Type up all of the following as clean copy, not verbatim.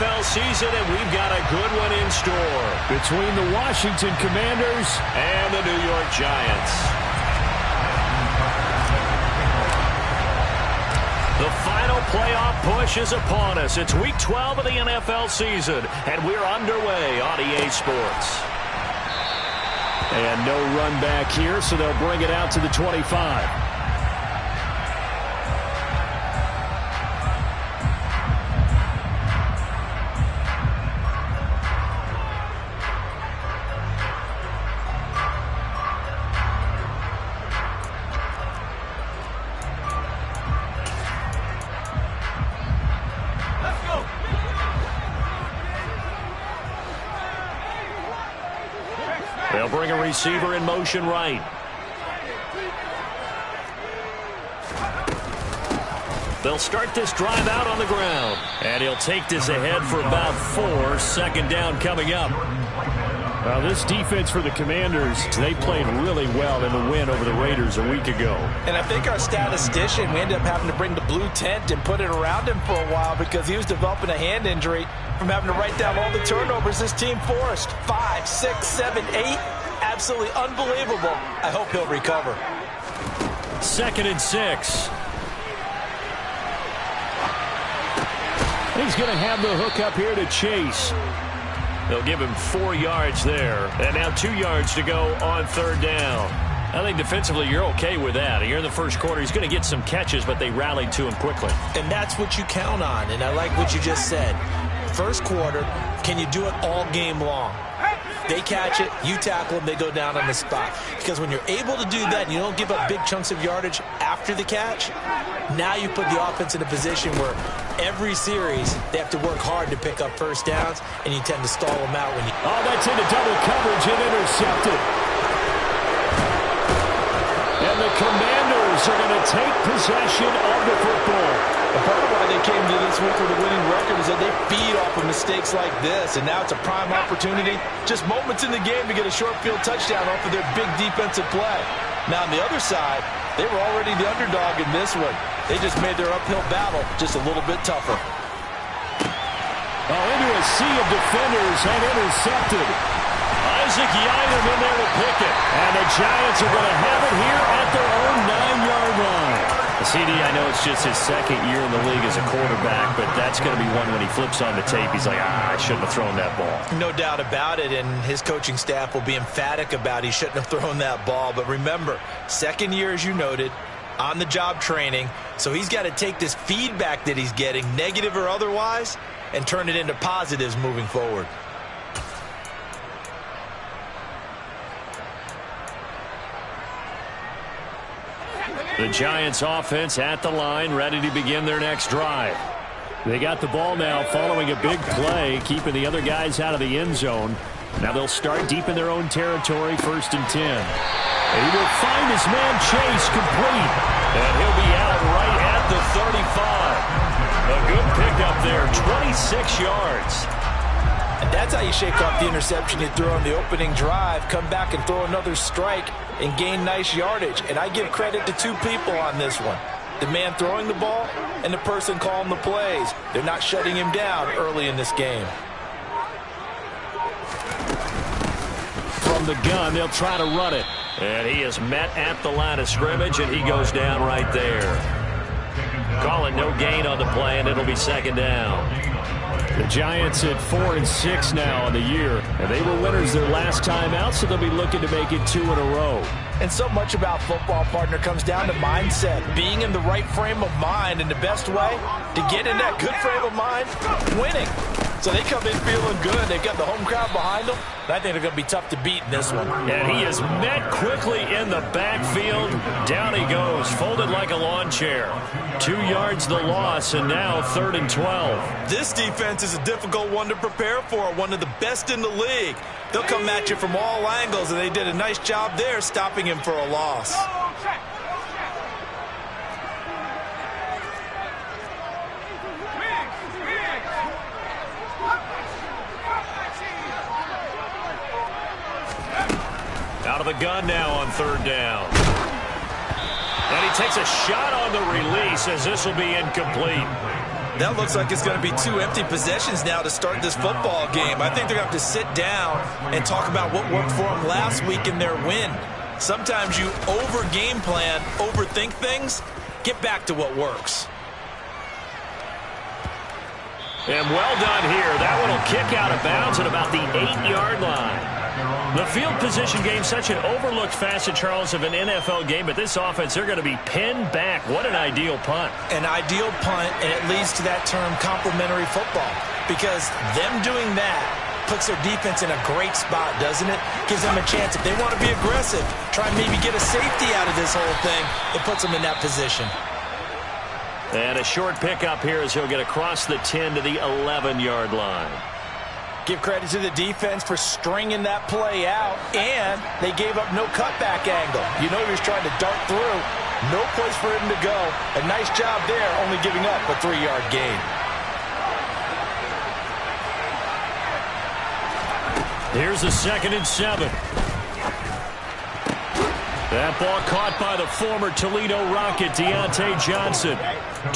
NFL season, and we've got a good one in store between the Washington Commanders and the New York Giants. The final playoff push is upon us. It's Week 12 of the NFL season, and we're underway on EA Sports. And no run back here, so they'll bring it out to the 25. They'll bring a receiver in motion right. They'll start this drive out on the ground. And he'll take this ahead for about 4. Second down coming up. Well, this defense for the Commanders, they played really well in the win over the Raiders a week ago. And I think our statistician, we ended up having to bring the blue tent and put it around him for a while because he was developing a hand injury from having to write down all the turnovers this team forced. 5, 6, 7, 8. Absolutely unbelievable. I hope he'll recover. 2nd and 6. He's going to have the hook up here to Chase. They'll give him 4 yards there. And now 2 yards to go on 3rd down. I think defensively you're okay with that. Here in the first quarter, he's going to get some catches, but they rallied to him quickly. And that's what you count on. And I like what you just said. First quarter, can you do it all game long? They catch it, you tackle them, they go down on the spot. Because when you're able to do that and you don't give up big chunks of yardage after the catch, now you put the offense in a position where every series they have to work hard to pick up first downs, and you tend to stall them out when you... Oh, that's into double coverage and intercepted. And the Commanders are going to take possession of the football. Part of why they came to this week with a winning record is that they feed off of mistakes like this, and now it's a prime opportunity. Just moments in the game to get a short field touchdown off of their big defensive play. Now, on the other side, they were already the underdog in this one. They just made their uphill battle just a little bit tougher. Oh, into a sea of defenders and intercepted. Isaac Yiadom in there to pick it. And the Giants are going to have it here at their own 9-yard line. CD, I know it's just his 2nd year in the league as a quarterback, but that's going to be one when he flips on the tape, he's like, I shouldn't have thrown that ball. No doubt about it, and his coaching staff will be emphatic about he shouldn't have thrown that ball. But remember, 2nd year, as you noted, on-the-job training, so he's got to take this feedback that he's getting, negative or otherwise, and turn it into positives moving forward. The Giants offense at the line, ready to begin their next drive. They got the ball now following a big play, keeping the other guys out of the end zone. Now they'll start deep in their own territory, 1st and 10. He will find his man Chase complete. And he'll be out right at the 35. A good pickup there, 26 yards. And that's how you shake off the interception you threw on the opening drive, come back and throw another strike and gain nice yardage. And I give credit to 2 people on this one. The man throwing the ball and the person calling the plays. They're not shutting him down early in this game. From the gun, they'll try to run it. And he is met at the line of scrimmage, and he goes down right there. Call it no gain on the play, and it'll be 2nd down. The Giants at 4-6 now on the year, and they were winners their last time out, so they'll be looking to make it 2 in a row. And so much about football, partner, comes down to mindset, being in the right frame of mind, and the best way to get in that good frame of mind, winning. So they come in feeling good. They've got the home crowd behind them, and I think they're going to be tough to beat in this one. And he is met quickly in the backfield. Down he goes, folded like a lawn chair. 2 yards the loss, and now 3rd and 12. This defense is a difficult one to prepare for, one of the best in the league. They'll come at you from all angles, and they did a nice job there stopping him for a loss. Out of the gun now on 3rd down. And he takes a shot on the release as this will be incomplete. That looks like it's going to be 2 empty possessions now to start this football game. I think they're going to have to sit down and talk about what worked for them last week in their win. Sometimes you over-game plan, overthink things. Get back to what works. And well done here. That one will kick out of bounds at about the 8-yard line. The field position game, such an overlooked facet, Charles, of an NFL game, but this offense, they're going to be pinned back. What an ideal punt. An ideal punt, and it leads to that term complementary football, because them doing that puts their defense in a great spot, doesn't it? Gives them a chance. If they want to be aggressive, try and maybe get a safety out of this whole thing, it puts them in that position. And a short pickup here as he'll get across the 10 to the 11-yard line. Give credit to the defense for stringing that play out, and they gave up no cutback angle. You know he was trying to dart through. No place for him to go. A nice job there, only giving up a 3-yard gain. Here's a 2nd and 7. That ball caught by the former Toledo Rocket, Deontay Johnson.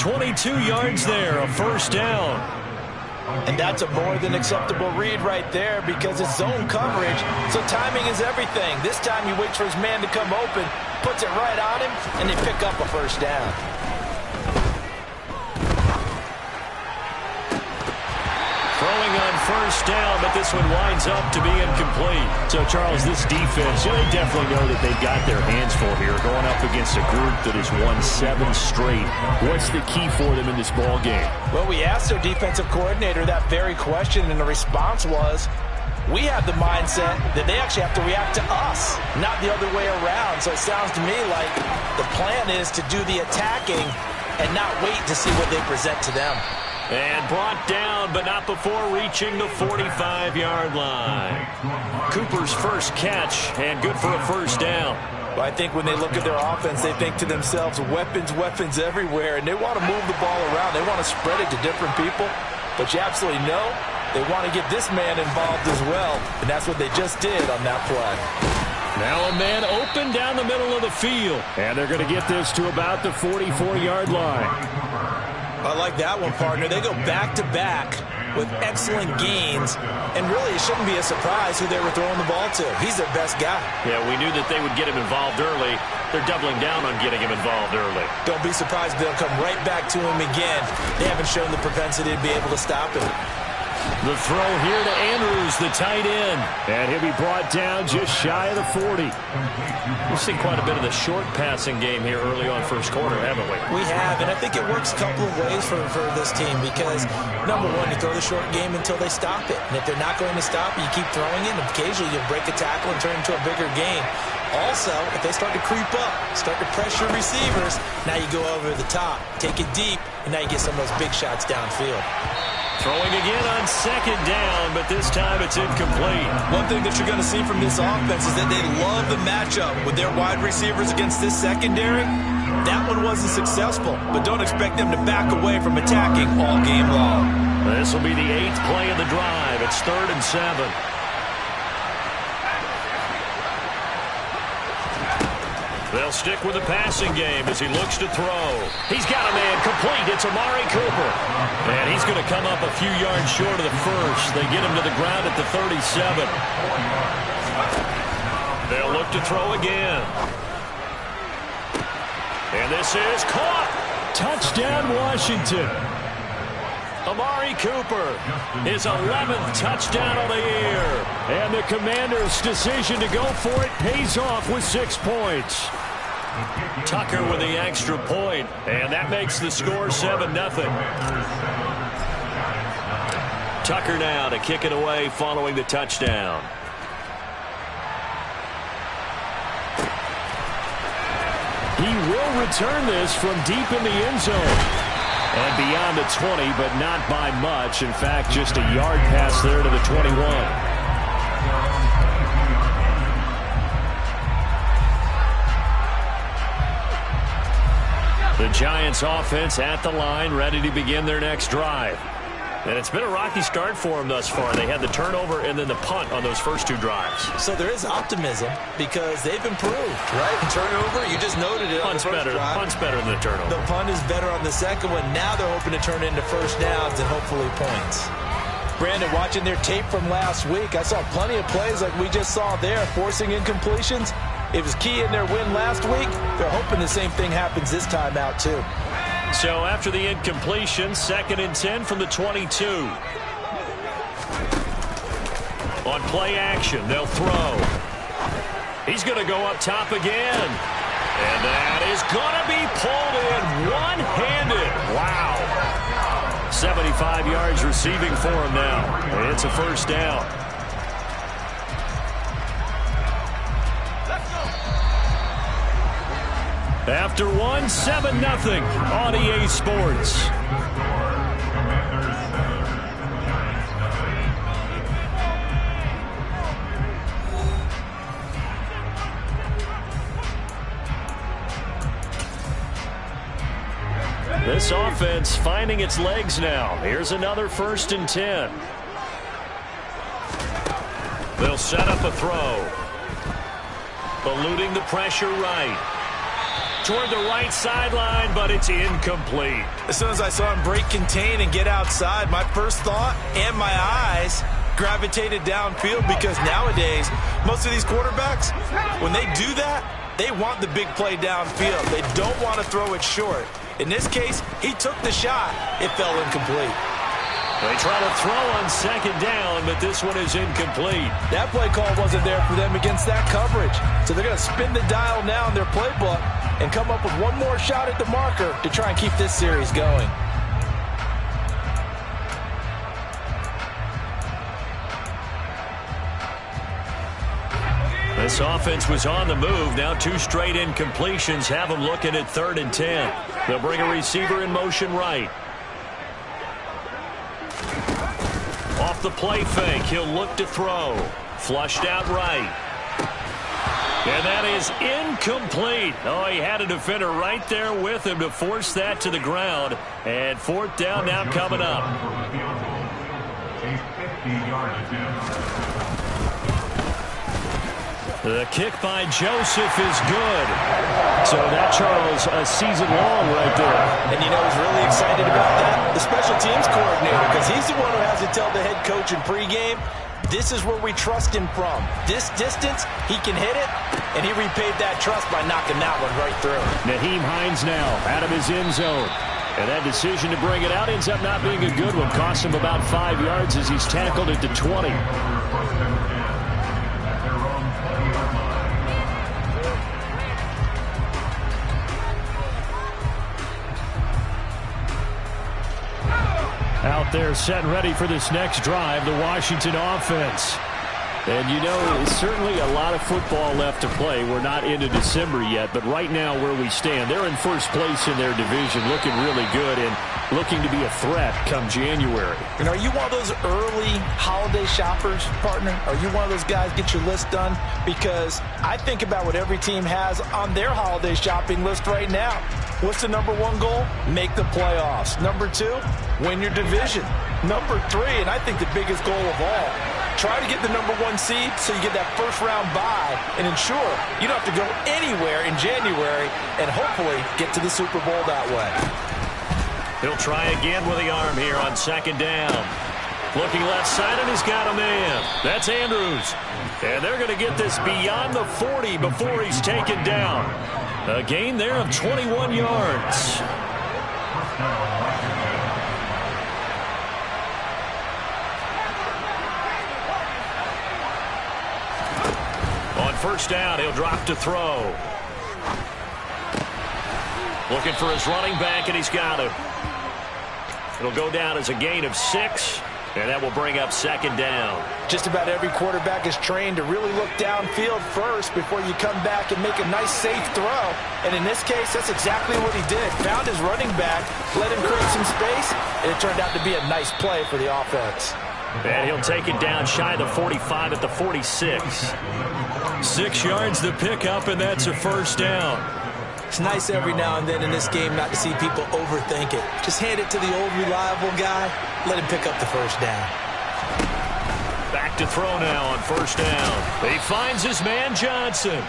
22 yards there, a first down. And that's a more than acceptable read right there because it's zone coverage, so timing is everything. This time he waits for his man to come open, puts it right on him, and they pick up a first down. Throwing on first down, but this one winds up to be incomplete. So, Charles, this defense, they definitely know that they've got their hands full here, going up against a group that has won 7 straight. What's the key for them in this ball game? Well, we asked their defensive coordinator that very question, and the response was, we have the mindset that they actually have to react to us, not the other way around. So it sounds to me like the plan is to do the attacking and not wait to see what they present to them. And brought down, but not before reaching the 45-yard line. Cooper's first catch, and good for a first down. Well, I think when they look at their offense, they think to themselves, weapons, weapons everywhere, and they want to move the ball around. They want to spread it to different people, but you absolutely know they want to get this man involved as well, and that's what they just did on that play. Now a man open down the middle of the field, and they're going to get this to about the 44-yard line. I like that one, partner. They go back-to-back with excellent gains, and really it shouldn't be a surprise who they were throwing the ball to. He's their best guy. Yeah, we knew that they would get him involved early. They're doubling down on getting him involved early. Don't be surprised if they'll come right back to him again. They haven't shown the propensity to be able to stop him. The throw here to Andrews, the tight end. And he'll be brought down just shy of the 40. We've seen quite a bit of the short passing game here early on first quarter, haven't we? We have, and I think it works a couple of ways for this team because, number one, you throw the short game until they stop it. And if they're not going to stop it, you keep throwing it, and occasionally you'll break a tackle and turn it into a bigger gain. Also, if they start to creep up, start to pressure receivers, now you go over the top, take it deep, and now you get some of those big shots downfield. Throwing again on second down, but this time it's incomplete. One thing that you're going to see from this offense is that they love the matchup with their wide receivers against this secondary. That one wasn't successful, but don't expect them to back away from attacking all game long. This will be the 8th play of the drive. It's 3rd and 7. They'll stick with the passing game as he looks to throw. He's got a man complete. It's Amari Cooper. And he's going to come up a few yards short of the first. They get him to the ground at the 37. They'll look to throw again. And this is caught. Touchdown, Washington. Amari Cooper, his 11th touchdown of the year. And the Commanders' decision to go for it pays off with 6 points. Tucker with the extra point, and that makes the score 7-0. Tucker now to kick it away following the touchdown. He will return this from deep in the end zone. And beyond the 20, but not by much. In fact, just a yard pass there to the 21. The Giants offense at the line, ready to begin their next drive. And it's been a rocky start for them thus far. They had the turnover and then the punt on those first 2 drives. So there is optimism because they've improved, right? Turnover, you just noted it. Punt's better. Punt's better than the turnover. The punt is better on the second one. Now they're hoping to turn it into first downs and hopefully points. Brandon, watching their tape from last week, I saw plenty of plays like we just saw there, forcing incompletions. It was key in their win last week. They're hoping the same thing happens this time out, too. So after the incompletion, 2nd and 10 from the 22. On play action, they'll throw. He's going to go up top again. And that is going to be pulled in one-handed. Wow. 75 yards receiving for him now. It's a first down. After 1, 7-0 on EA Sports. This offense finding its legs now. Here's another 1st and 10. They'll set up a throw. Eluding the pressure right. Toward the right sideline, but it's incomplete. As soon as I saw him break contain and get outside, my first thought and my eyes gravitated downfield because nowadays, most of these quarterbacks, when they do that, they want the big play downfield. They don't want to throw it short. In this case, he took the shot. It fell incomplete. They try to throw on 2nd down, but this one is incomplete. That play call wasn't there for them against that coverage. So they're going to spin the dial now in their playbook and come up with one more shot at the marker to try and keep this series going. This offense was on the move. Now 2 straight incompletions have them looking at 3rd and 10. They'll bring a receiver in motion right. Off the play fake, he'll look to throw. Flushed out right. And that is incomplete. Oh, he had a defender right there with him to force that to the ground. And 4th down now coming up. The kick by Joseph is good. So that, Charles, a season long right there. And you know who's really excited about that? The special teams coordinator, because he's the one who has to tell the head coach in pregame, this is where we trust him from. This distance, he can hit it, and he repaid that trust by knocking that one right through. Nyheim Hines now out of his end zone. And that decision to bring it out ends up not being a good one. Cost him about 5 yards as he's tackled at the 20. Out there set and ready for this next drive, the Washington offense. And, you know, certainly a lot of football left to play. We're not into December yet, but right now where we stand, they're in first place in their division, looking really good and looking to be a threat come January. And are you one of those early holiday shoppers, partner? Are you one of those guys get your list done? Because I think about what every team has on their holiday shopping list right now. What's the number 1 goal? Make the playoffs. Number 2, win your division. Number 3, and I think the biggest goal of all, try to get the number 1 seed so you get that first round bye and ensure you don't have to go anywhere in January and hopefully get to the Super Bowl that way. He'll try again with the arm here on 2nd down. Looking left side, and he's got a man. That's Andrews. And they're going to get this beyond the 40 before he's taken down. A gain there of 21 yards. On 1st down, he'll drop to throw. Looking for his running back, and he's got it. It'll go down as a gain of 6. And that will bring up 2nd down. Just about every quarterback is trained to really look downfield first before you come back and make a nice, safe throw. And in this case, that's exactly what he did. Found his running back, let him create some space, and it turned out to be a nice play for the offense. And he'll take it down shy of the 45 at the 46. 6 yards the pickup, and that's a 1st down. It's nice every now and then in this game not to see people overthink it. Just hand it to the old reliable guy. Let him pick up the first down. Back to throw now on first down. He finds his man Johnson.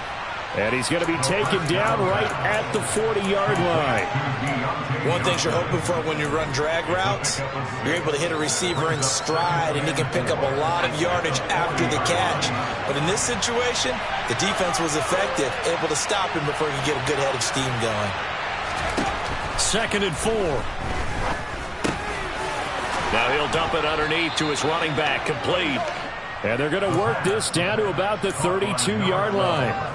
And he's going to be taken down right at the 40-yard line. One thing you're hoping for when you run drag routes, you're able to hit a receiver in stride, and he can pick up a lot of yardage after the catch. But in this situation, the defense was effective, able to stop him before he could get a good head of steam going. 2nd and 4. Now he'll dump it underneath to his running back, complete. And they're going to work this down to about the 32-yard line.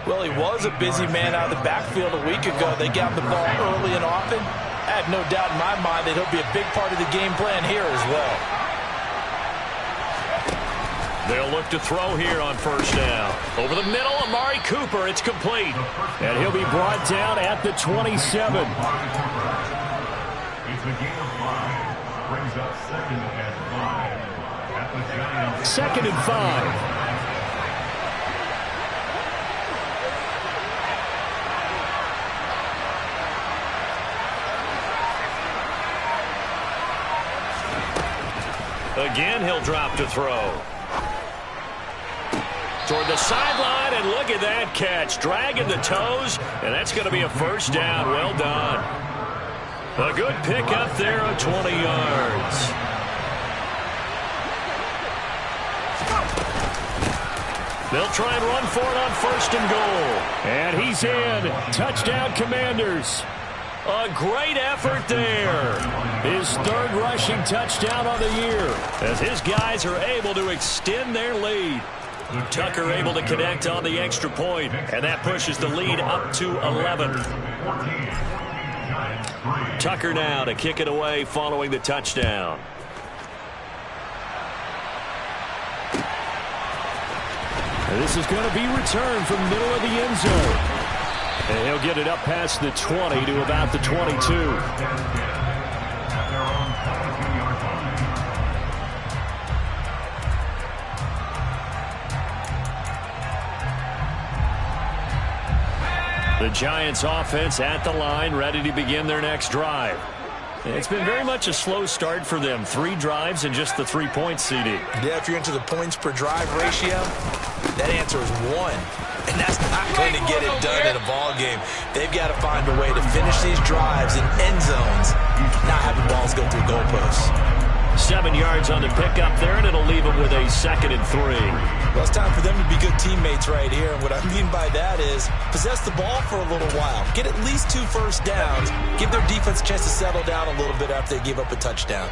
Well, he was a busy man out of the backfield a week ago. They got the ball early and often. I have no doubt in my mind that he'll be a big part of the game plan here as well. They'll look to throw here on first down. Over the middle, Amari Cooper. It's complete. And he'll be brought down at the 27. Second and 5. Again, he'll drop to throw. Toward the sideline, and look at that catch. Dragging the toes, and that's going to be a first down. Well done. A good pick up there of 20 yards. They'll try and run for it on 1st and goal. And he's in. Touchdown, Commanders. A great effort there. His 3rd rushing touchdown on the year. As his guys are able to extend their lead. Tucker able to connect on the extra point, and that pushes the lead up to 11. Tucker now to kick it away following the touchdown. And this is going to be returned from middle of the end zone. And he'll get it up past the 20 to about the 22. The Giants offense at the line, ready to begin their next drive. It's been very much a slow start for them. 3 drives and just the 3 points, CD. Yeah, if you're into the points per drive ratio, that answer is 1. And that's not going to get it done in a ball game. They've got to find a way to finish these drives in end zones, not having balls go through goalposts. 7 yards on the pickup there, and it'll leave them with a 2nd and 3. Well, it's time for them to be good teammates right here. And what I mean by that is possess the ball for a little while. Get at least 2 first downs. Give their defense a chance to settle down a little bit after they give up a touchdown.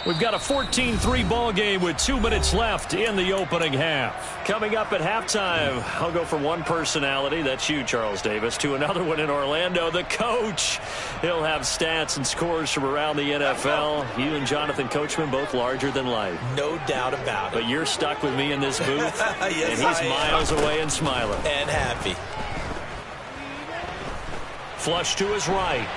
We've got a 14-3 ball game with 2 minutes left in the opening half. Coming up at halftime, I'll go from one personality, that's you, Charles Davis, to another one in Orlando, the coach. He'll have stats and scores from around the NFL. You and Jonathan Coachman both larger than life. No doubt about it. But you're stuck with me in this booth, yes, and he's miles away and smiling. And happy. Flush to his right.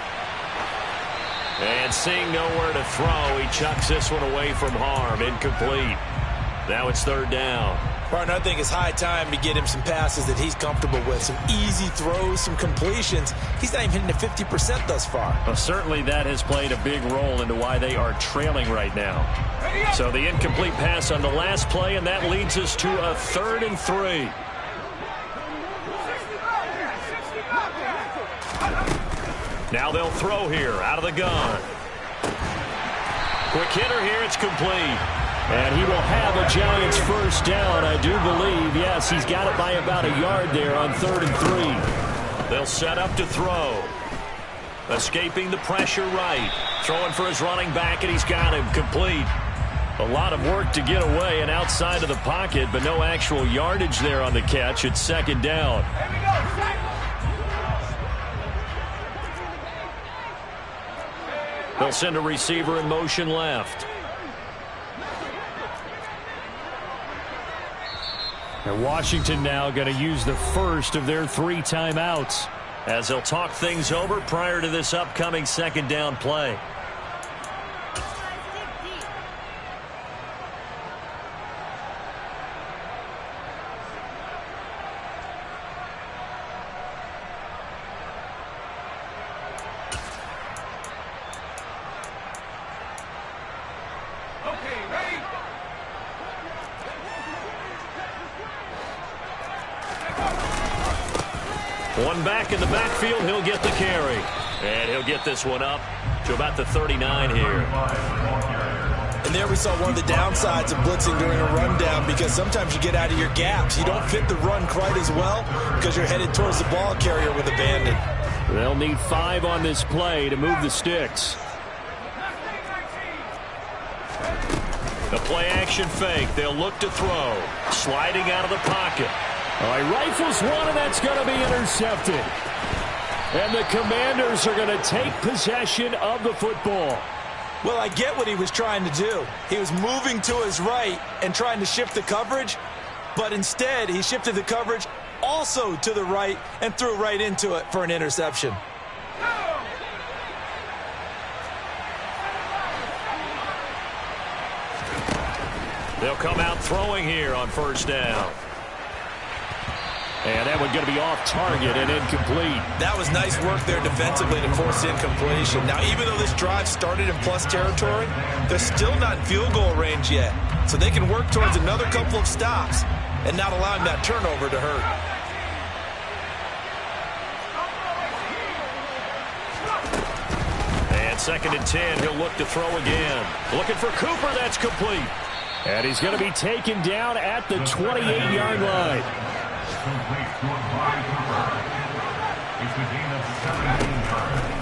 And seeing nowhere to throw, he chucks this one away from harm. Incomplete. Now it's 3rd down. Partner, I think it's high time to get him some passes that he's comfortable with. Some easy throws, some completions. He's not even hitting the 50% thus far. Well, certainly that has played a big role into why they are trailing right now. So the incomplete pass on the last play, and that leads us to a 3rd and 3. Now they'll throw here out of the gun. Quick hitter here. It's complete. And he will have a Giants first down, I do believe. Yes, he's got it by about a yard there on 3rd and 3. They'll set up to throw. Escaping the pressure right. Throwing for his running back, and he's got him complete. A lot of work to get away and outside of the pocket, but no actual yardage there on the catch. It's 2nd down. They'll send a receiver in motion left. And Washington now going to use the first of their 3 timeouts, as they'll talk things over prior to this upcoming 2nd down play. One back in the backfield, he'll get the carry. And he'll get this one up to about the 39 here. And there we saw one of the downsides of blitzing during a rundown, because sometimes you get out of your gaps. You don't fit the run quite as well because you're headed towards the ball carrier with abandon. They'll need 5 on this play to move the sticks. The play-action fake. They'll look to throw. Sliding out of the pocket. All right, rifles one, and that's going to be intercepted. And the Commanders are going to take possession of the football. Well, I get what he was trying to do. He was moving to his right and trying to shift the coverage, but instead he shifted the coverage also to the right and threw right into it for an interception. They'll come out throwing here on first down. And that one's going to be off target and incomplete. That was nice work there defensively to force incompletion. Now, even though this drive started in plus territory, they're still not in field goal range yet. So they can work towards another couple of stops and not allowing that turnover to hurt. And 2nd and 10, he'll look to throw again. Looking for Cooper, that's complete. And he's going to be taken down at the 28-yard line.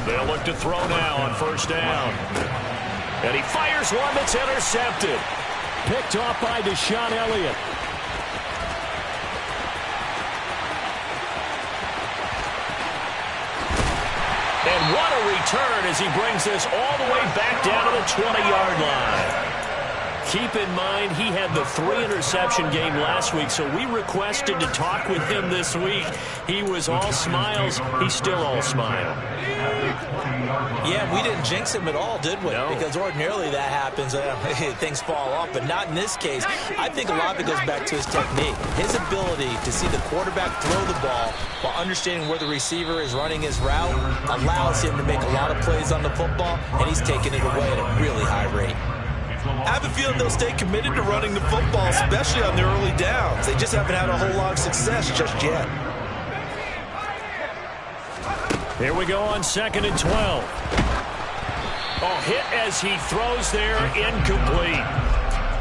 They'll look to throw now on first down. And he fires one that's intercepted. Picked off by Deshaun Elliott. And what a return as he brings this all the way back down to the 20-yard line. Keep in mind, he had the 3-interception game last week, so we requested to talk with him this week. He was all smiles. He's still all smile. Yeah, we didn't jinx him at all, did we? No. Because ordinarily that happens. Things fall off, but not in this case. I think a lot of it goes back to his technique. His ability to see the quarterback throw the ball while understanding where the receiver is running his route allows him to make a lot of plays on the football, and he's taking it away at a really high rate. I have a feeling they'll stay committed to running the football, especially on their early downs. They just haven't had a whole lot of success just yet. Here we go on 2nd and 12. Oh, hit as he throws there, incomplete.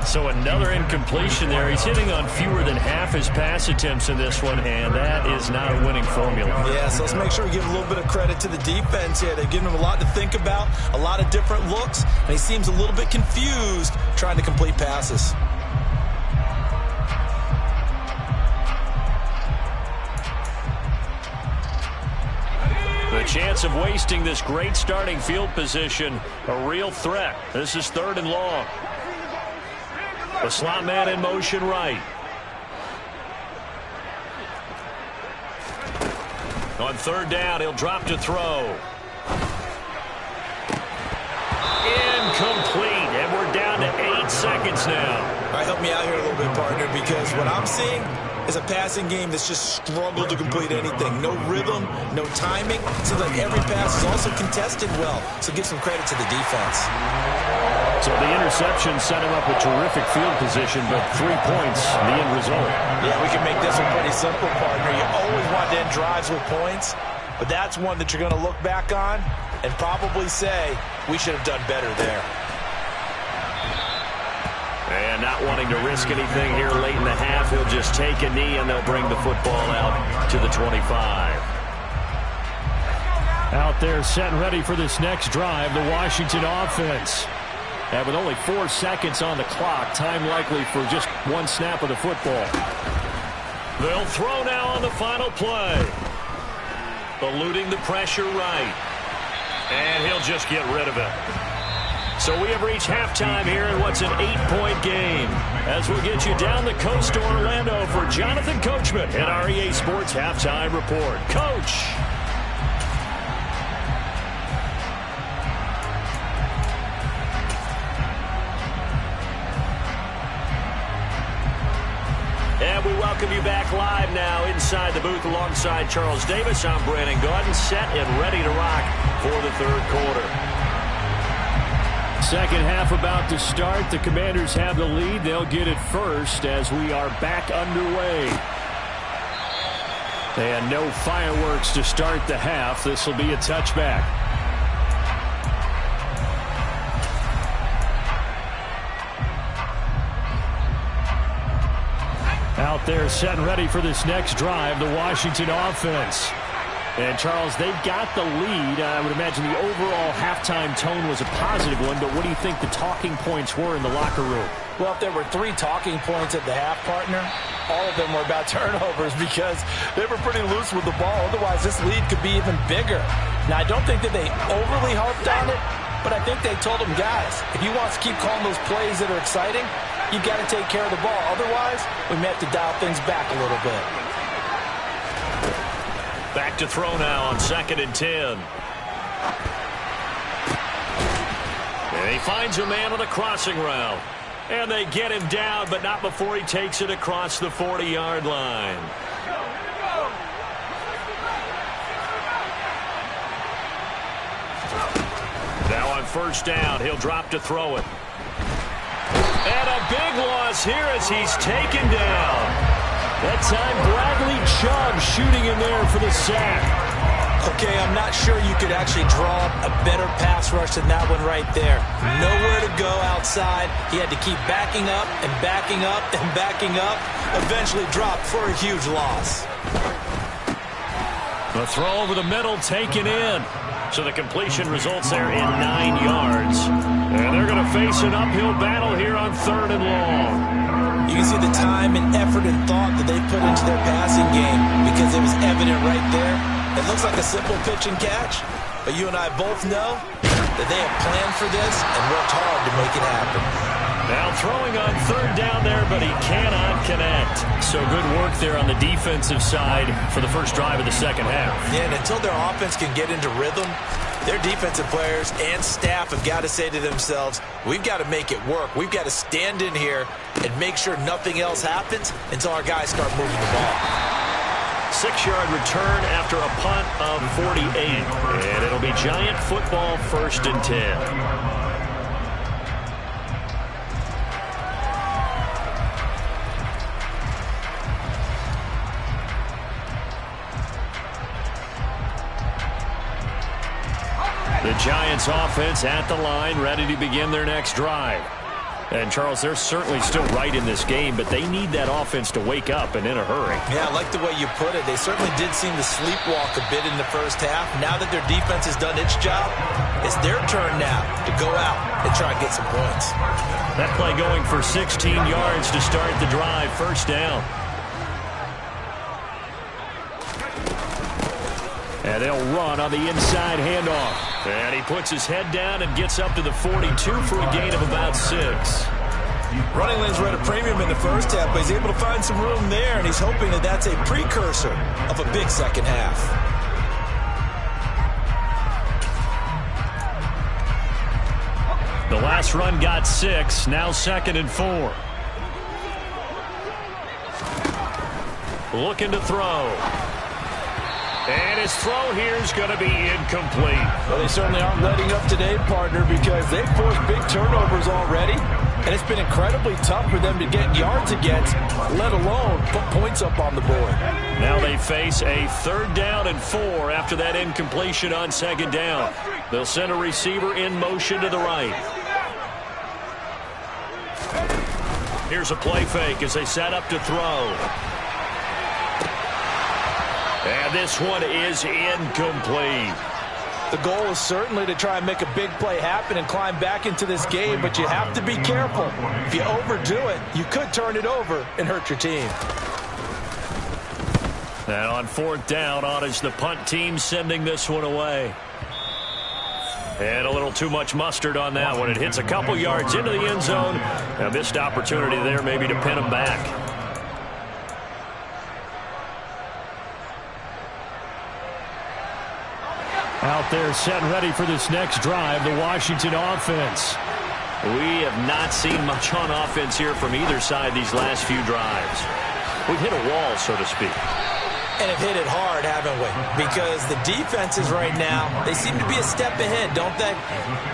So another incompletion there. He's hitting on fewer than half his pass attempts in this one, and that is not a winning formula. Yeah, so let's make sure we give a little bit of credit to the defense here. They've given him a lot to think about, a lot of different looks, and he seems a little bit confused trying to complete passes. The chance of wasting this great starting field position, a real threat. This is 3rd and long. The slot man in motion right. On 3rd down, he'll drop to throw. Incomplete, and we're down to 8 seconds now. All right, help me out here a little bit, partner, because what I'm seeing is a passing game that's just struggled to complete anything. No rhythm, no timing. Seems like every pass is also contested well, so give some credit to the defense. So the interception set him up with terrific field position, but 3 points, the end result. Yeah, we can make this one pretty simple, partner. You always want to end drives with points, but that's one that you're going to look back on and probably say, we should have done better there. And not wanting to risk anything here late in the half, he'll just take a knee, and they'll bring the football out to the 25. Out there set and ready for this next drive, the Washington offense. And with only 4 seconds on the clock, time likely for just one snap of the football. They'll throw now on the final play. Eluding the pressure right. And he'll just get rid of it. So we have reached halftime here in what's an 8-point game. As we'll get you down the coast to Orlando for Jonathan Coachman at our EA Sports Halftime Report. Coach. And we welcome you back live now inside the booth alongside Charles Davis. I'm Brandon Gaudin, set and ready to rock for the 3rd quarter. Second half about to start. The Commanders have the lead. They'll get it first as we are back underway. And no fireworks to start the half. This will be a touchback. Out there set and ready for this next drive, the Washington offense. And, Charles, they've got the lead. I would imagine the overall halftime tone was a positive one, but what do you think the talking points were in the locker room? Well, if there were 3 talking points at the half, partner, all of them were about turnovers because they were pretty loose with the ball. Otherwise, this lead could be even bigger. Now, I don't think that they overly harped on it, but I think they told them, guys, if you want to keep calling those plays that are exciting, you've got to take care of the ball. Otherwise, we may have to dial things back a little bit. Back to throw now on 2nd and 10. And he finds a man on the crossing route. And they get him down, but not before he takes it across the 40-yard line. Now on 1st down, he'll drop to throw it. And a big loss here as he's taken down. That time, Bradley Chubb shooting in there for the sack. Okay, I'm not sure you could actually draw a better pass rush than that one right there. Nowhere to go outside. He had to keep backing up and backing up and backing up. Eventually dropped for a huge loss. The throw over the middle taken in. So the completion results there in 9 yards. And they're going to face an uphill battle here on 3rd and long. You can see the time and effort and thought that they put into their passing game because it was evident right there. It looks like a simple pitch and catch, but you and I both know that they have planned for this and worked hard to make it happen. Now throwing on 3rd down there, but he cannot connect. So good work there on the defensive side for the first drive of the 2nd half. Yeah, and until their offense can get into rhythm, their defensive players and staff have got to say to themselves, we've got to make it work. We've got to stand in here and make sure nothing else happens until our guys start moving the ball. 6-yard return after a punt of 48. And it'll be Giant football 1st and 10. The Giants offense at the line, ready to begin their next drive. And, Charles, they're certainly still right in this game, but they need that offense to wake up and in a hurry. Yeah, I like the way you put it. They certainly did seem to sleepwalk a bit in the first half. Now that their defense has done its job, it's their turn now to go out and try and get some points. That play going for 16 yards to start the drive. 1st down. And they'll run on the inside handoff. And he puts his head down and gets up to the 42 for a gain of about 6. Running lanes were at a premium in the first half, but he's able to find some room there, and he's hoping that that's a precursor of a big second half. The last run got 6, now 2nd and 4. Looking to throw. And his throw here is going to be incomplete. Well, they certainly aren't letting up today, partner, because they've forced big turnovers already. And it's been incredibly tough for them to get yards against, let alone put points up on the board. Now they face a 3rd down and 4 after that incompletion on 2nd down. They'll send a receiver in motion to the right. Here's a play fake as they set up to throw. And this one is incomplete. The goal is certainly to try and make a big play happen and climb back into this game, but you have to be careful. If you overdo it, you could turn it over and hurt your team. And on 4th down, on is the punt team sending this one away. And a little too much mustard on that one. It hits a couple yards into the end zone. A missed opportunity there maybe to pin them back. Out there set and ready for this next drive, the Washington offense. We have not seen much on offense here from either side these last few drives. We've hit a wall, so to speak. And have hit it hard, haven't we? Because the defenses right now, they seem to be a step ahead, don't they?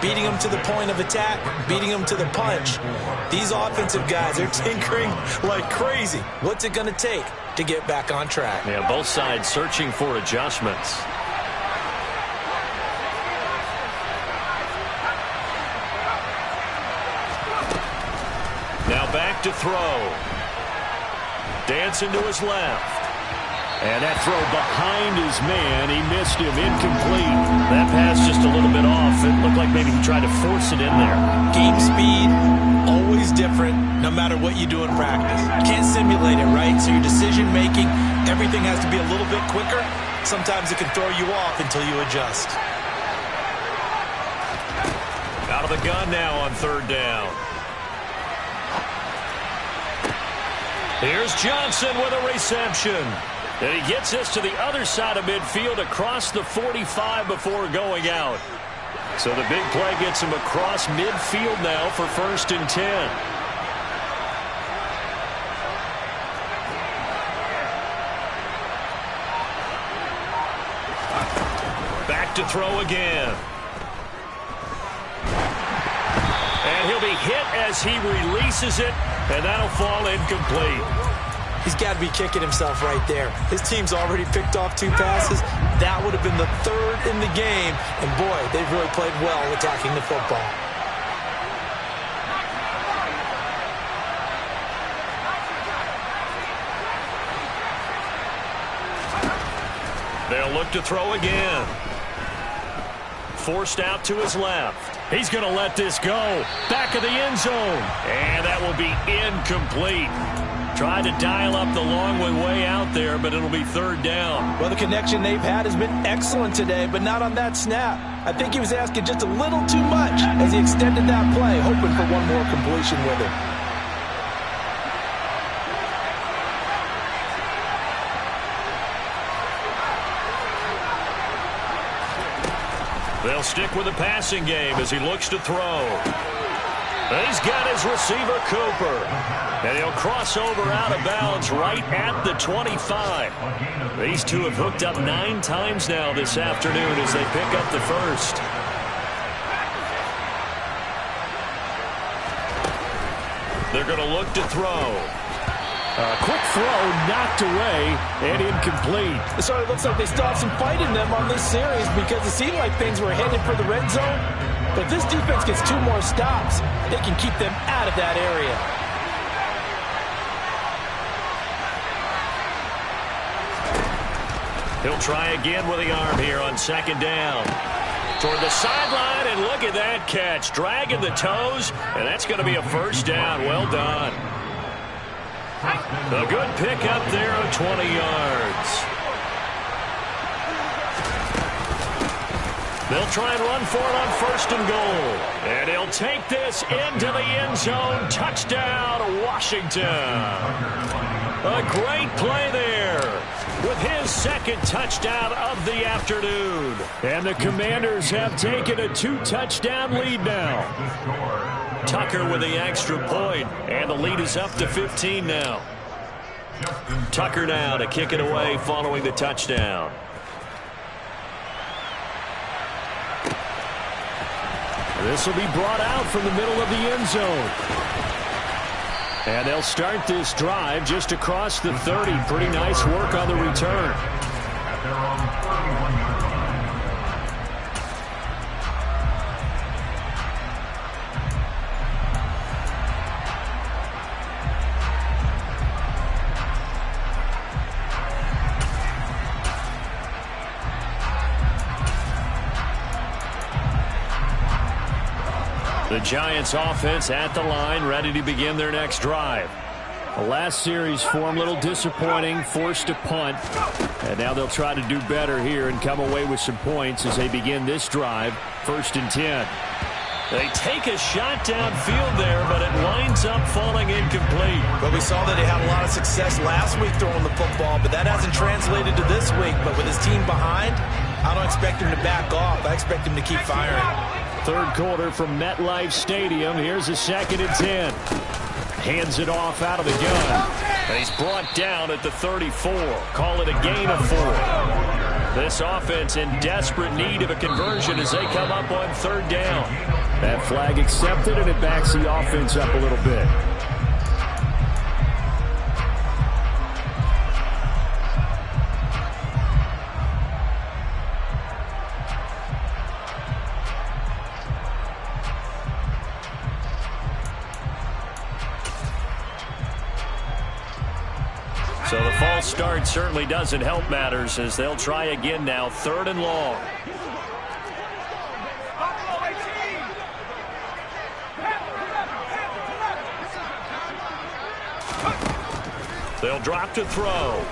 Beating them to the point of attack, beating them to the punch. These offensive guys are tinkering like crazy. What's it going to take to get back on track? Yeah, both sides searching for adjustments. Now back to throw. Dancing to his left. And that throw behind his man, he missed him, incomplete. That pass just a little bit off. It looked like maybe he tried to force it in there. Game speed, always different, no matter what you do in practice. You can't simulate it, right? So your decision-making, everything has to be a little bit quicker. Sometimes it can throw you off until you adjust. Out of the gun now on third down. Here's Johnson with a reception. And he gets this to the other side of midfield across the 45 before going out. So the big play gets him across midfield now for 1st and 10. Back to throw again. And he'll be hit as he releases it, and that'll fall incomplete. He's got to be kicking himself right there. His team's already picked off 2 passes. That would have been the 3rd in the game. And, boy, they've really played well attacking the football. They'll look to throw again. Forced out to his left. He's going to let this go. Back of the end zone. And that will be incomplete. Tried to dial up the long way out there, but it'll be 3rd down. Well, the connection they've had has been excellent today, but not on that snap. I think he was asking just a little too much as he extended that play, hoping for one more completion with it. They'll stick with the passing game as he looks to throw. He's got his receiver, Cooper. And he'll cross over out of bounds right at the 25. These two have hooked up 9 times now this afternoon as they pick up the first. They're going to look to throw. A quick throw knocked away and incomplete. So it looks like they still have some fight in them on this series because it seemed like things were headed for the red zone. But if this defense gets 2 more stops, they can keep them out of that area. He'll try again with the arm here on 2nd down. Toward the sideline, and look at that catch. Dragging the toes, and that's going to be a 1st down. Well done. A good pickup there of 20 yards. They'll try and run for it on 1st and goal. And he'll take this into the end zone. Touchdown, Washington. A great play there with his 2nd touchdown of the afternoon. And the Commanders have taken a 2-touchdown lead now. Tucker with the extra point, and the lead is up to 15 now. Tucker now to kick it away following the touchdown. This will be brought out from the middle of the end zone. And they'll start this drive just across the 30. Pretty nice work on the return. The Giants offense at the line, ready to begin their next drive. The last series form a little disappointing, forced to punt. And now they'll try to do better here and come away with some points as they begin this drive, 1st and 10. They take a shot downfield there, but it winds up falling incomplete. But we saw that he had a lot of success last week throwing the football, but that hasn't translated to this week. But with his team behind, I don't expect him to back off. I expect him to keep firing. 3rd quarter from MetLife Stadium. Here's a 2nd and 10. hands it off out of the gun. And he's brought down at the 34. Call it a gain of 4. This offense in desperate need of a conversion as they come up on 3rd down. That flag accepted, and it backs the offense up a little bit. So the false start certainly doesn't help matters as they'll try again now, 3rd and long. They'll drop to throw.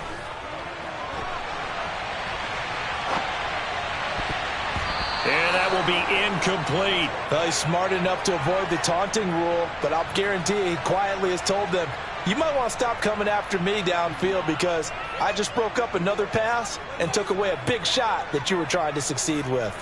And that will be incomplete. Well, he's smart enough to avoid the taunting rule, but I'll guarantee he quietly has told them, you might want to stop coming after me downfield because I just broke up another pass and took away a big shot that you were trying to succeed with.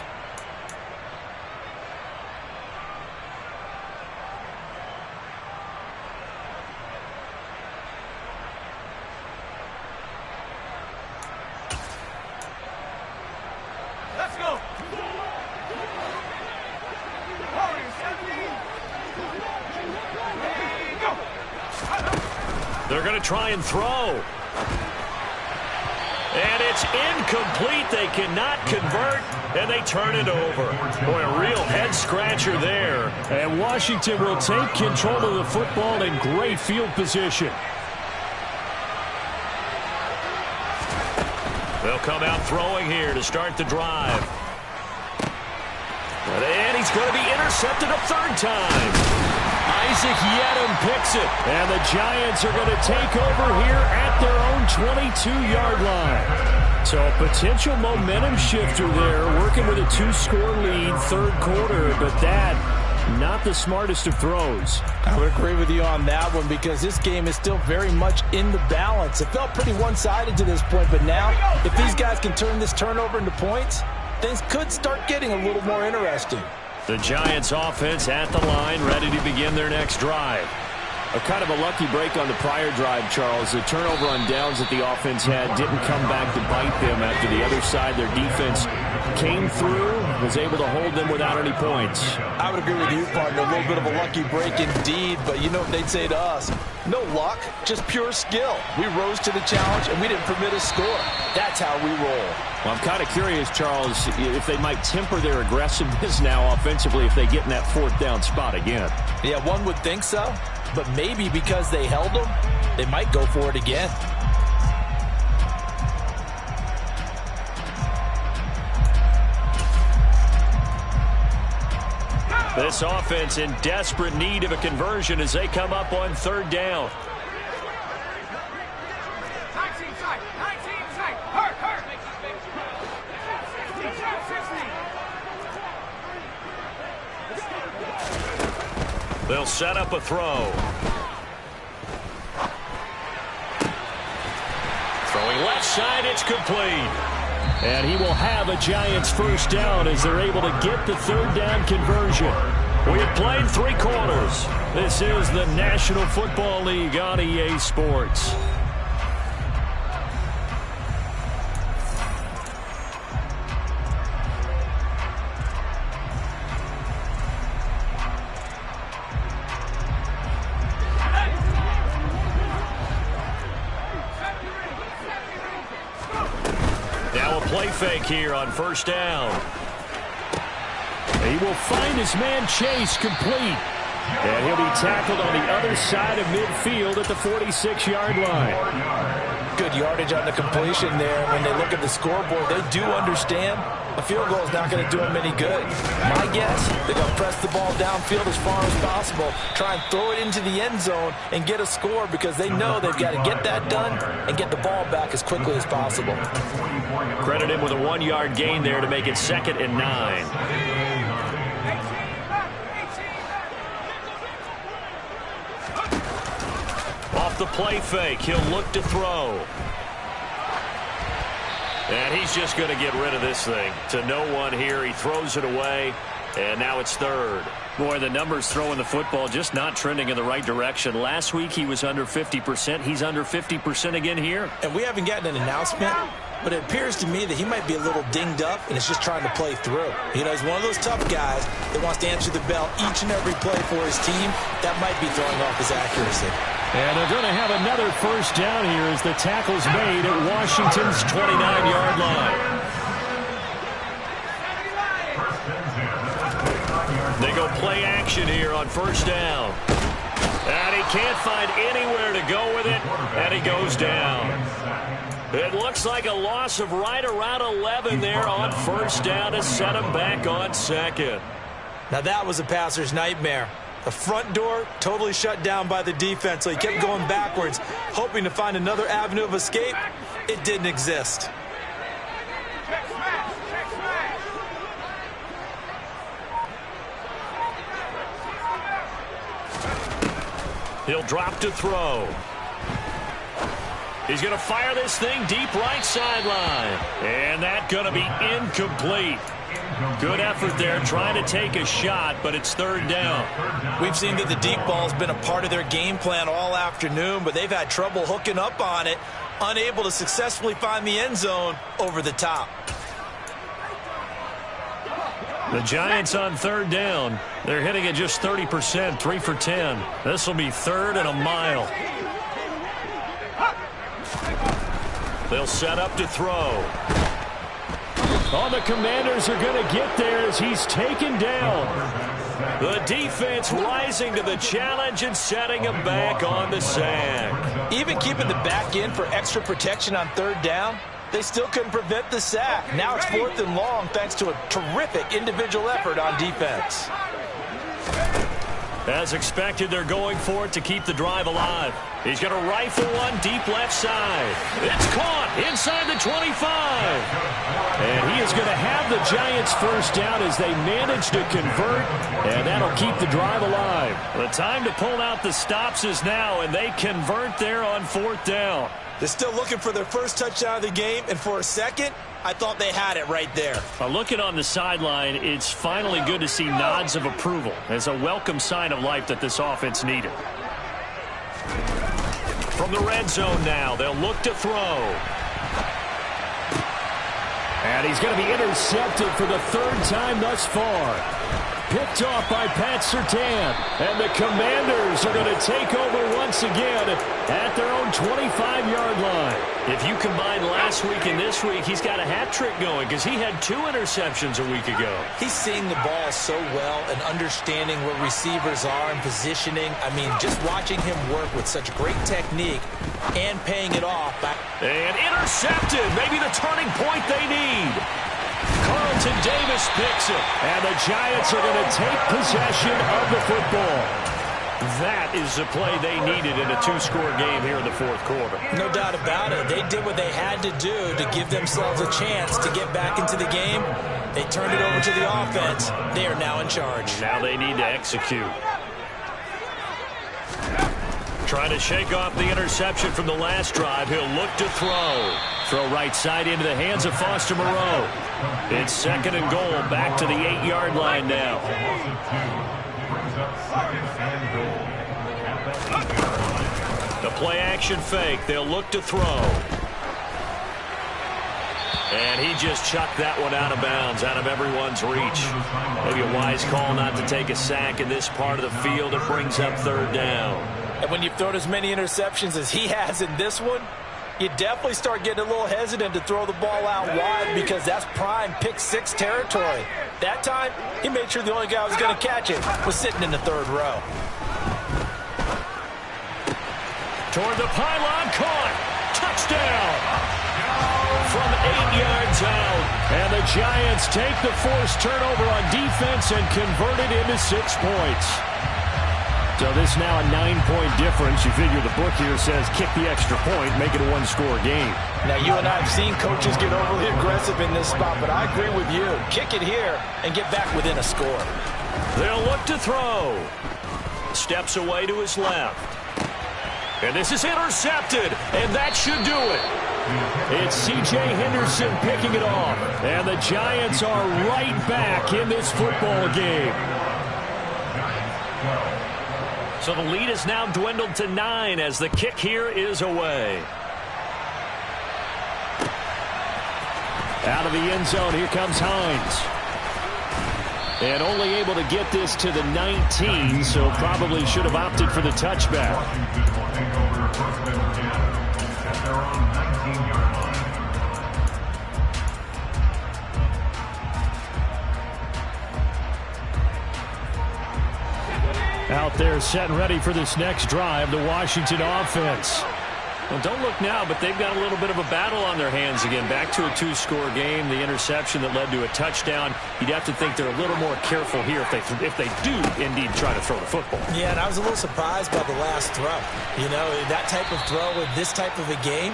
Let's go. They're going to try and throw. And it's incomplete. They cannot convert, and they turn it over. Boy, a real head-scratcher there. And Washington will take control of the football in great field position. They'll come out throwing here to start the drive. And he's going to be intercepted a 3rd time. Isaac Yedem picks it. And the Giants are going to take over here at their own 22-yard line. So a potential momentum shifter there, working with a 2-score lead, 3rd quarter, but that, not the smartest of throws. I would agree with you on that one because this game is still very much in the balance. It felt pretty one-sided to this point, but now if these guys can turn this turnover into points, things could start getting a little more interesting. The Giants offense at the line, ready to begin their next drive. A kind of a lucky break on the prior drive, Charles. The turnover on downs that the offense had didn't come back to bite them after the other side. Their defense came through, was able to hold them without any points. I would agree with you, partner. A little bit of a lucky break indeed, but you know what they'd say to us? No luck, just pure skill. We rose to the challenge, and we didn't permit a score. That's how we roll. Well, I'm kind of curious, Charles, if they might temper their aggressiveness now offensively if they get in that 4th down spot again. Yeah, one would think so, but maybe because they held them, they might go for it again. This offense in desperate need of a conversion as they come up on 3rd down. 19 side. Hurt. 16. They'll set up a throw. Throwing left side, it's complete. And he will have a Giants 1st down as they're able to get the 3rd down conversion. We have played 3 quarters. This is the National Football League on EA Sports. Now a play fake here on 1st down. He will find his man Chase complete. And he'll be tackled on the other side of midfield at the 46-yard line. Good yardage on the completion there. When they look at the scoreboard, they do understand a field goal is not going to do them any good. My guess, they're going to press the ball downfield as far as possible, try and throw it into the end zone and get a score because they know they've got to get that done and get the ball back as quickly as possible. Credit him with a 1-yard gain there to make it 2nd and 9. Off the play fake, he'll look to throw. And he's just going to get rid of this thing. To no one here, he throws it away, and now it's 3rd. Boy, the numbers throwing the football just not trending in the right direction. Last week he was under 50%. He's under 50% again here. And we haven't gotten an announcement, but it appears to me that he might be a little dinged up and is just trying to play through. You know, he's one of those tough guys that wants to answer the bell each and every play for his team. That might be throwing off his accuracy. And they're going to have another first down here as the tackle's made at Washington's 29-yard line. They go play action here on first down. And he can't find anywhere to go with it, and he goes down. It looks like a loss of right around 11 there on first down to set him back on second. Now that was a passer's nightmare. The front door totally shut down by the defense, so he kept going backwards, hoping to find another avenue of escape. It didn't exist. He'll drop to throw. He's going to fire this thing deep right sideline. And that's going to be incomplete. Good effort there trying to take a shot, but it's third down. We've seen that the deep ball's been a part of their game plan all afternoon, but they've had trouble hooking up on it, unable to successfully find the end zone over the top. The Giants on third down. They're hitting at just 30%, 3 for 10. This will be third and a mile. They'll set up to throw. Oh, the Commanders are going to get there as he's taken down. The defense rising to the challenge and setting him back on the sack. Even keeping the back in for extra protection on third down, they still couldn't prevent the sack. Now it's fourth and long thanks to a terrific individual effort on defense. As expected, they're going for it to keep the drive alive. He's going to rifle one deep left side. It's caught inside the 25. And he is going to have the Giants first down as they manage to convert, and that'll keep the drive alive. The time to pull out the stops is now, and they convert there on fourth down. They're still looking for their first touchdown of the game, and for a second, I thought they had it right there. Looking on the sideline, it's finally good to see nods of approval as a welcome sign of life that this offense needed. From the red zone now, they'll look to throw. And he's going to be intercepted for the third time thus far. Picked off by Pat Surtain. And the Commanders are going to take over once again at their own 25-yard line. If you combine last week and this week, he's got a hat trick going because he had 2 interceptions a week ago. He's seeing the ball so well and understanding where receivers are and positioning. I mean, just watching him work with such great technique and paying it off. And intercepted. Maybe the turning point they need. Carlton Davis picks it. And the Giants are going to take possession of the football. That is the play they needed in a 2-score game here in the fourth quarter. No doubt about it. They did what they had to do to give themselves a chance to get back into the game. They turned it over to the offense. They are now in charge. Now they need to execute. Trying to shake off the interception from the last drive. He'll look to throw. Throw right side into the hands of Foster Moreau. It's second and goal. Back to the 8-yard line now. The play action fake. They'll look to throw. And he just chucked that one out of bounds, out of everyone's reach. Maybe a wise call not to take a sack in this part of the field. It brings up third down. And when you've thrown as many interceptions as he has in this one, you definitely start getting a little hesitant to throw the ball out wide because that's prime pick-6 territory. That time, he made sure the only guy who was going to catch it was sitting in the third row. Toward the pylon, caught. Touchdown. From 8 yards out. And the Giants take the forced turnover on defense and convert it into 6 points. So this now a 9-point difference. You figure the book here says kick the extra point, make it a 1-score game. Now, you and I have seen coaches get overly aggressive in this spot, but I agree with you. Kick it here and get back within a score. They'll look to throw. Steps away to his left. And this is intercepted, and that should do it. It's C.J. Henderson picking it off. And the Giants are right back in this football game. So the lead is now dwindled to 9 as the kick here is away. Out of the end zone, here comes Hines. And only able to get this to the 19, so probably should have opted for the touchback. Out there set and ready for this next drive, the Washington offense. Well, don't look now, but they've got a little bit of a battle on their hands again. Back to a 2-score game, the interception that led to a touchdown. You'd have to think they're a little more careful here if they do indeed try to throw the football. Yeah, and I was a little surprised by the last throw. You know, that type of throw with this type of a game,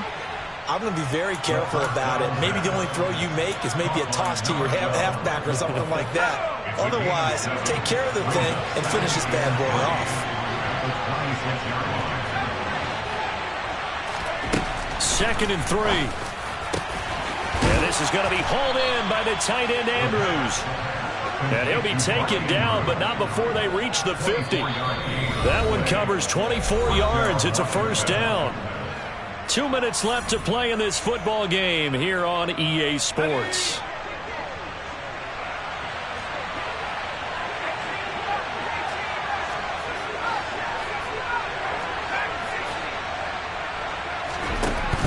I'm going to be very careful about it. Maybe the only throw you make is maybe a toss to your halfback or something like that. Otherwise, take care of the thing and finish this bad boy off. 2nd and 3. And this is going to be hauled in by the tight end Andrews. And he'll be taken down, but not before they reach the 50. That one covers 24 yards. It's a first down. 2 minutes left to play in this football game here on EA Sports.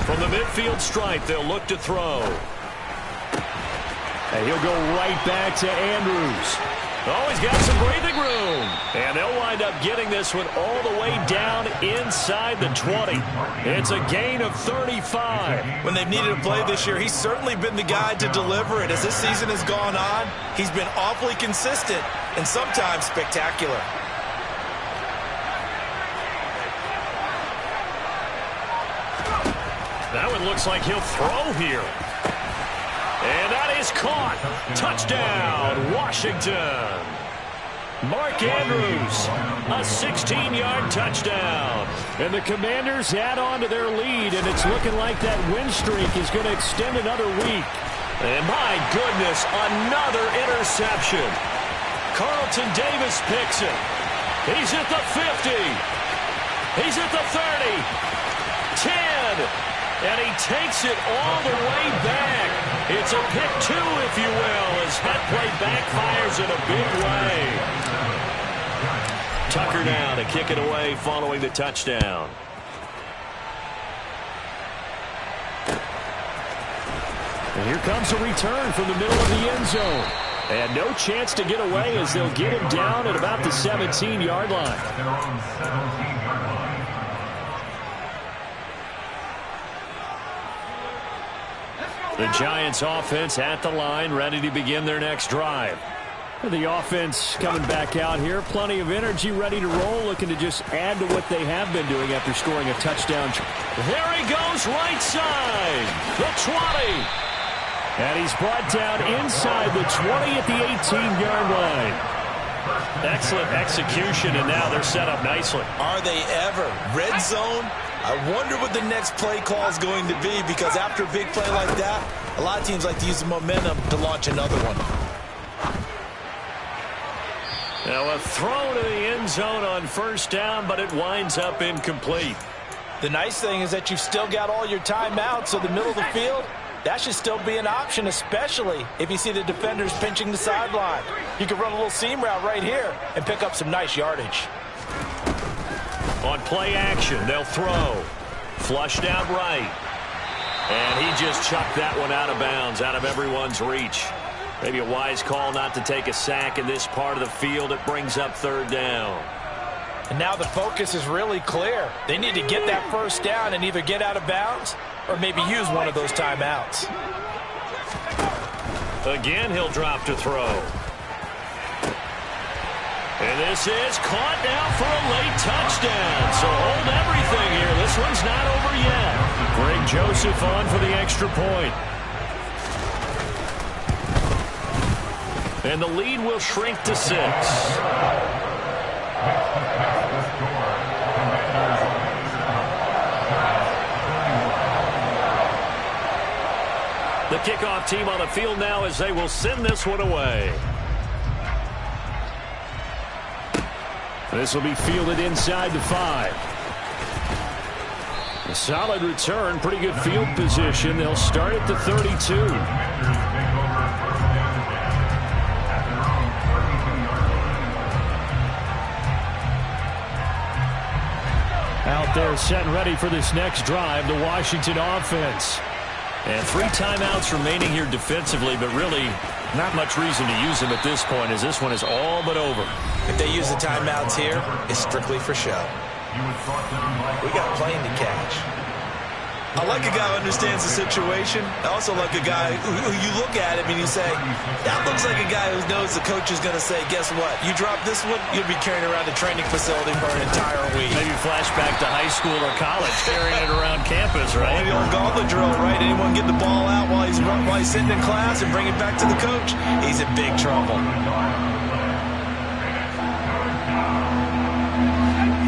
From the midfield stripe, they'll look to throw. And he'll go right back to Andrews. Oh, he's got some breathing room. And they'll wind up getting this one all the way down inside the 20. It's a gain of 35. When they've needed a play this year, he's certainly been the guy to deliver it. As this season has gone on, he's been awfully consistent and sometimes spectacular. That one looks like he'll throw here. And that is caught. Touchdown, Washington. Mark Andrews, a 16-yard touchdown. And the Commanders add on to their lead, and it's looking like that win streak is going to extend another week. And my goodness, another interception. Carlton Davis picks it. He's at the 50. He's at the 30. 10. And he takes it all the way back. It's a pick 2, if you will, as that play backfires in a big way. Tucker now to kick it away following the touchdown. And here comes a return from the middle of the end zone. And no chance to get away as they'll get him down at about the 17-yard line. The Giants offense at the line, ready to begin their next drive. The offense coming back out here. Plenty of energy, ready to roll, looking to just add to what they have been doing after scoring a touchdown. There he goes, right side, the 20. And he's brought down inside the 20 at the 18-yard line. Excellent execution, and now they're set up nicely. Are they ever? Red zone? I wonder what the next play call is going to be, because after a big play like that, a lot of teams like to use the momentum to launch another one. Now a throw to the end zone on first down, but it winds up incomplete. The nice thing is that you've still got all your timeouts, so the middle of the field, that should still be an option, especially if you see the defenders pinching the sideline. You can run a little seam route right here and pick up some nice yardage. On play action, they'll throw. Flushed out right. And he just chucked that one out of bounds, out of everyone's reach. Maybe a wise call not to take a sack in this part of the field. It brings up third down. And now the focus is really clear. They need to get that first down and either get out of bounds or maybe use one of those timeouts. Again, he'll drop to throw. And this is caught now for a late touchdown. So hold everything here. This one's not over yet. Greg Joseph on for the extra point. And the lead will shrink to 6. The kickoff team on the field now as they will send this one away. This will be fielded inside the 5. A solid return, pretty good field position. They'll start at the 32. Out there set and ready for this next drive, the Washington offense. And 3 timeouts remaining here defensively, but really not much reason to use them at this point, as this one is all but over. If they use the timeouts here, it's strictly for show. We got a plane to catch. I like a guy who understands the situation. I also like a guy who you look at him and you say, that looks like a guy who knows the coach is going to say, guess what? You drop this one, you'll be carrying around the training facility for an entire week. Maybe flashback to high school or college, carrying it around campus, right? The old gauntlet drill, right? Anyone get the ball out while he's sitting in class and bring it back to the coach? He's in big trouble.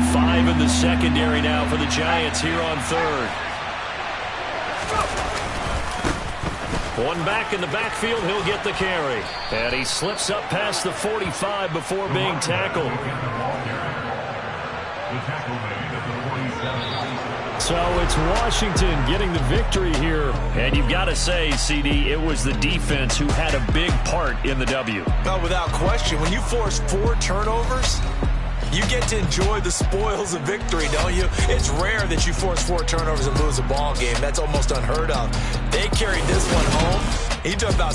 5 in the secondary now for the Giants here on 3rd. One back in the backfield, he'll get the carry. And he slips up past the 45 before being tackled. So it's Washington getting the victory here. And you've got to say, CD, it was the defense who had a big part in the W. No, without question. When you force 4 turnovers, you get to enjoy the spoils of victory, don't you? It's rare that you force 4 turnovers and lose a ball game. That's almost unheard of. They carried this one home. You talk about